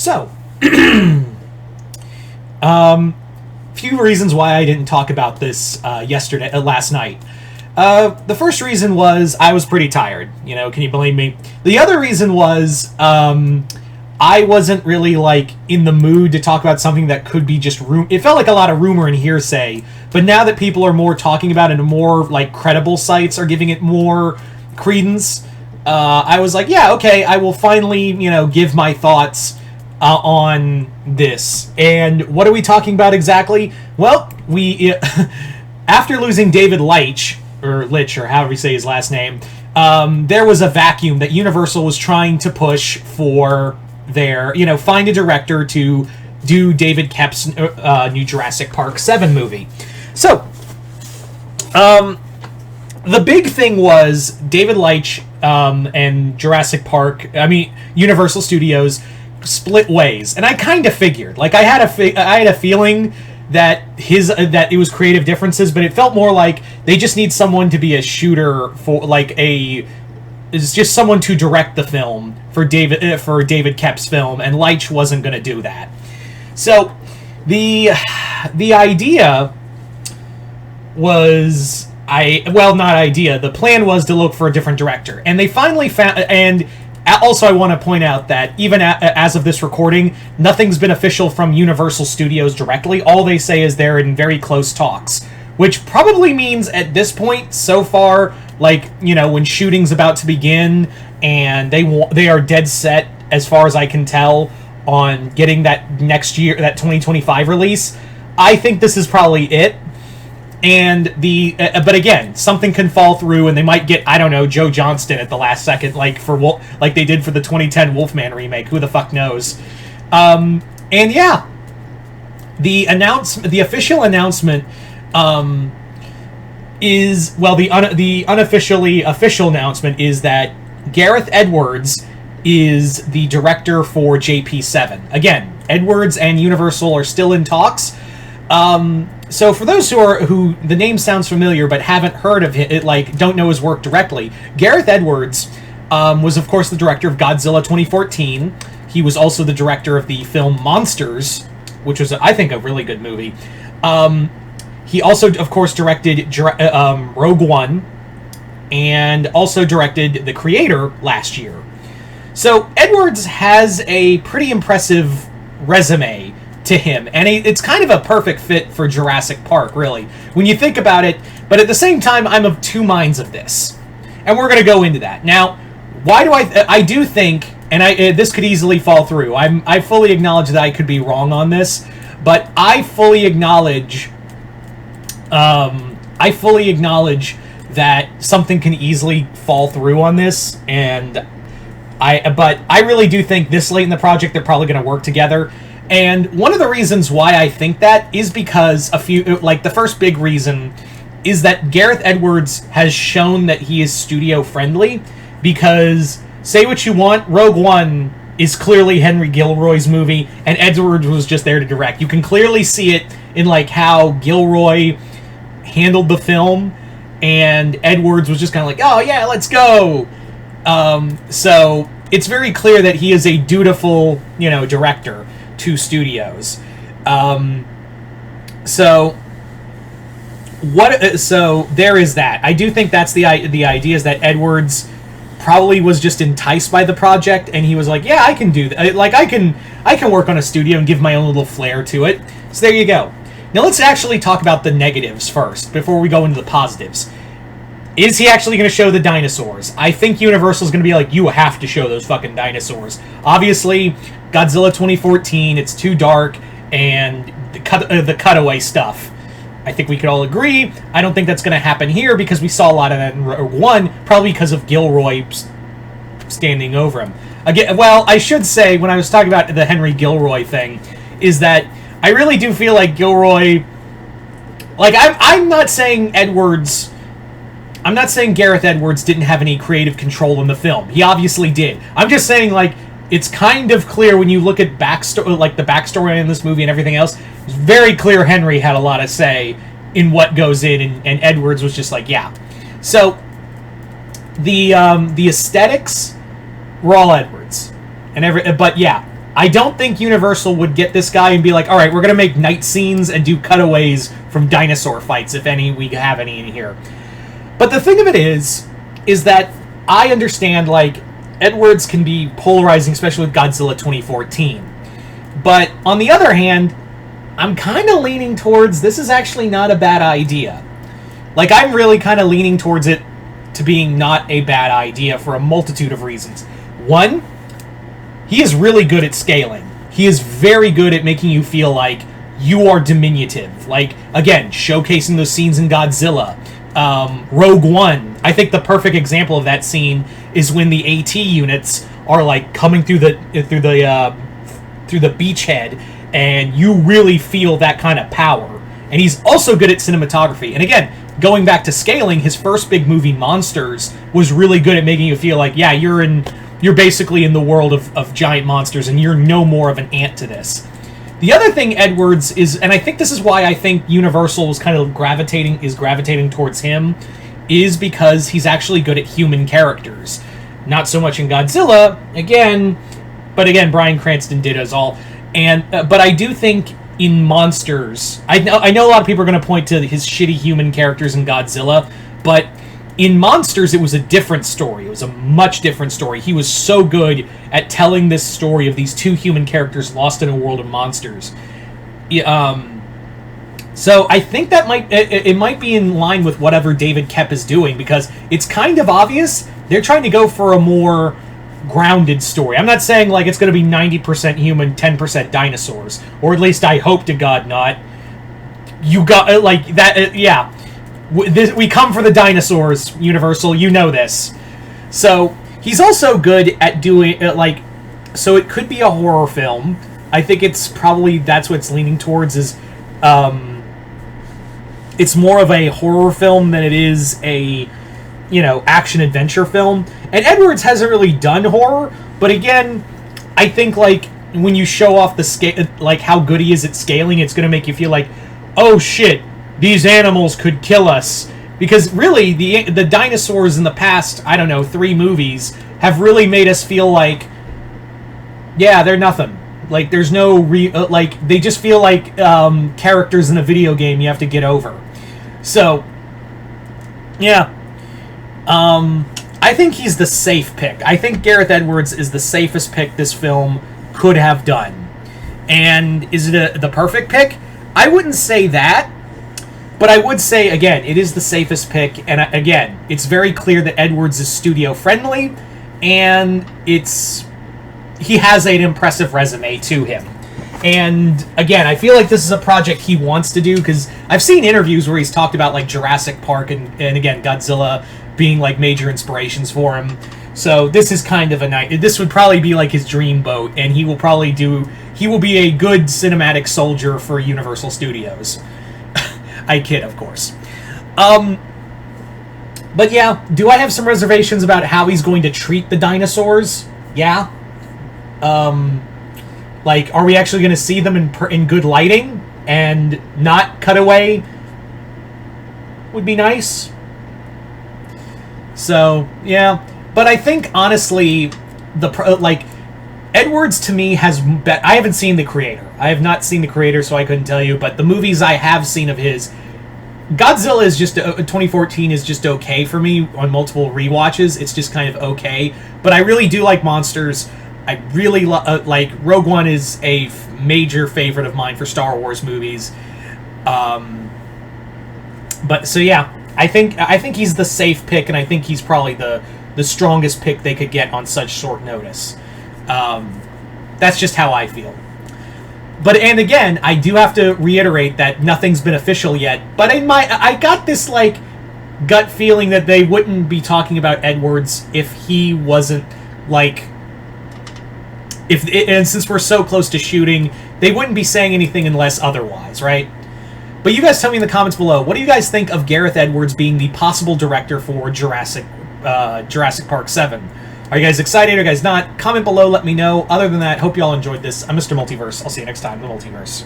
So, few reasons why I didn't talk about this last night. The first reason was I was pretty tired. Can you blame me? The other reason was I wasn't really in the mood to talk about something that could be just It felt like a lot of rumor and hearsay. But now that people are more talking about it and more credible sites are giving it more credence, I was like, yeah, okay, I will finally give my thoughts on this. And what are we talking about exactly? Well, we after losing David Leitch, or however you say his last name, there was a vacuum that Universal was trying to push for their, find a director to do David Koepp's new Jurassic Park 7 movie. So, the big thing was David Leitch and Universal Studios split ways, and I kind of figured. I had a feeling that it was creative differences, but it felt more like they just need someone to be a shooter for it's just someone to direct the film for David Koepp's film, and Leitch wasn't going to do that. So the idea was the plan was to look for a different director, and they finally found. And also, I want to point out that even as of this recording, nothing's been official from Universal Studios directly. All they say is they're in very close talks, which probably means at this point, so far, when shooting's about to begin, and they are dead set, as far as I can tell, on getting that next year, that 2025 release. I think this is probably it. And but again, something can fall through, and they might get, I don't know, Joe Johnston at the last second, like they did for the 2010 Wolfman remake. Who the fuck knows? And yeah, the official announcement is, well, the unofficially official announcement is that Gareth Edwards is the director for JP7. Again, Edwards and Universal are still in talks. So for those who the name sounds familiar but haven't heard of it, don't know his work directly, Gareth Edwards was, of course, the director of Godzilla 2014. He was also the director of the film Monsters, which was, I think, a really good movie. He also, of course, directed Rogue One, and also directed The Creator last year. So Edwards has a pretty impressive resume to him, and it's kind of a perfect fit for Jurassic Park, really, when you think about it. But at the same time, I'm of two minds of this, and we're going to go into that. Now, why do I do think, and this could easily fall through, I fully acknowledge that I could be wrong on this, but I fully acknowledge that something can easily fall through on this, but I really do think this late in the project they're probably going to work together. And one of the reasons why I think that is because the first big reason is that Gareth Edwards has shown that he is studio friendly, because say what you want, Rogue One is clearly Henry Gilroy's movie, and Edwards was just there to direct. You can clearly see it in how Gilroy handled the film, and Edwards was just kind of like, oh yeah, let's go. So it's very clear that he is a dutiful, director to studios. So there is that. I do think that's the idea, is that Edwards probably was just enticed by the project, and he was like, yeah, I can do that. I can work on a studio and give my own little flair to it. So there you go. Now let's actually talk about the negatives first before we go into the positives. Is he actually going to show the dinosaurs? I think Universal's going to be like, you have to show those fucking dinosaurs. Obviously, Godzilla 2014, it's too dark, and the cutaway stuff, I think we could all agree. I don't think that's going to happen here, because we saw a lot of that in Rogue One, probably because of Gilroy standing over him. Again, well, I should say, when I was talking about the Henry Gilroy thing, is that I really do feel like Gilroy... I'm not saying Gareth Edwards didn't have any creative control in the film. He obviously did. I'm just saying, it's kind of clear when you look at the backstory in this movie and everything else. It's very clear Henry had a lot of say in what goes in, and Edwards was just like, yeah. So the aesthetics were all Edwards, but yeah, I don't think Universal would get this guy and be like, all right, we're going to make night scenes and do cutaways from dinosaur fights, if any, we have any in here. But the thing of it is that I understand, like, Edwards can be polarizing, especially with Godzilla 2014. But on the other hand, I'm kind of leaning towards this is actually not a bad idea. Like, I'm really kind of leaning towards it to being not a bad idea for a multitude of reasons. One, he is really good at scaling. He is very good at making you feel like you are diminutive. Like, again, showcasing those scenes in Godzilla. Rogue One. I think the perfect example of that scene is when the AT units are like coming through the beachhead, and you really feel that kind of power. And he's also good at cinematography. And again, going back to scaling, his first big movie, Monsters, was really good at making you feel like, yeah, you're basically in the world of giant monsters, and you're no more of an ant to this. The other thing Edwards is, and I think this is why I think Universal is kind of gravitating towards him, is because he's actually good at human characters. Not so much in Godzilla, but again, Bryan Cranston did us all. But I do think in Monsters, I know a lot of people are going to point to his shitty human characters in Godzilla, but in Monsters, it was a different story. It was a much different story. He was so good at telling this story of these two human characters lost in a world of monsters. So I think that it might be in line with whatever David Koepp is doing, because it's kind of obvious they're trying to go for a more grounded story. I'm not saying like it's going to be 90% human, 10% dinosaurs, or at least I hope to God not. You got like that, yeah. We come for the dinosaurs, Universal. You know this. So he's also good at doing so it could be a horror film. I think it's probably that's what it's leaning towards. Is it's more of a horror film than it is a action adventure film. And Edwards hasn't really done horror, but again, I think like when you show off the scale, like how good he is at scaling, it's going to make you feel like, oh shit, these animals could kill us. Because really, the dinosaurs in the past, I don't know, 3 movies have really made us feel like, yeah, they're nothing. Like, there's no they just feel like characters in a video game you have to get over. So, yeah. I think he's the safe pick. I think Gareth Edwards is the safest pick this film could have done. And is it the perfect pick? I wouldn't say that. But I would say, again, it is the safest pick, and again, it's very clear that Edwards is studio-friendly, and he has an impressive resume to him. And, again, I feel like this is a project he wants to do, because I've seen interviews where he's talked about, like, Jurassic Park and again, Godzilla being, like, major inspirations for him. So this is kind of this would probably be, like, his dream boat, and he will be a good cinematic soldier for Universal Studios. I kid, of course. But yeah, do I have some reservations about how he's going to treat the dinosaurs? Yeah. Like, are we actually going to see them in good lighting and not cut away? Would be nice. So, yeah. But I think, honestly, Edwards, to me, I haven't seen The Creator. I have not seen The Creator, so I couldn't tell you, but the movies I have seen of his, Godzilla is just, 2014 is just okay for me on multiple rewatches. It's just kind of okay. But I really do like Monsters. I really like, Rogue One is a major favorite of mine for Star Wars movies. But, so yeah, I think he's the safe pick, and I think he's probably the strongest pick they could get on such short notice. That's just how I feel. And again, I do have to reiterate that nothing's been official yet, but I got this, like, gut feeling that they wouldn't be talking about Edwards if he wasn't, like, and since we're so close to shooting, they wouldn't be saying anything unless otherwise, right? But you guys tell me in the comments below, what do you guys think of Gareth Edwards being the possible director for Jurassic Park 7? Are you guys excited? Are you guys not? Comment below, let me know. Other than that, hope you all enjoyed this. I'm Mr. Multiverse. I'll see you next time in the Multiverse.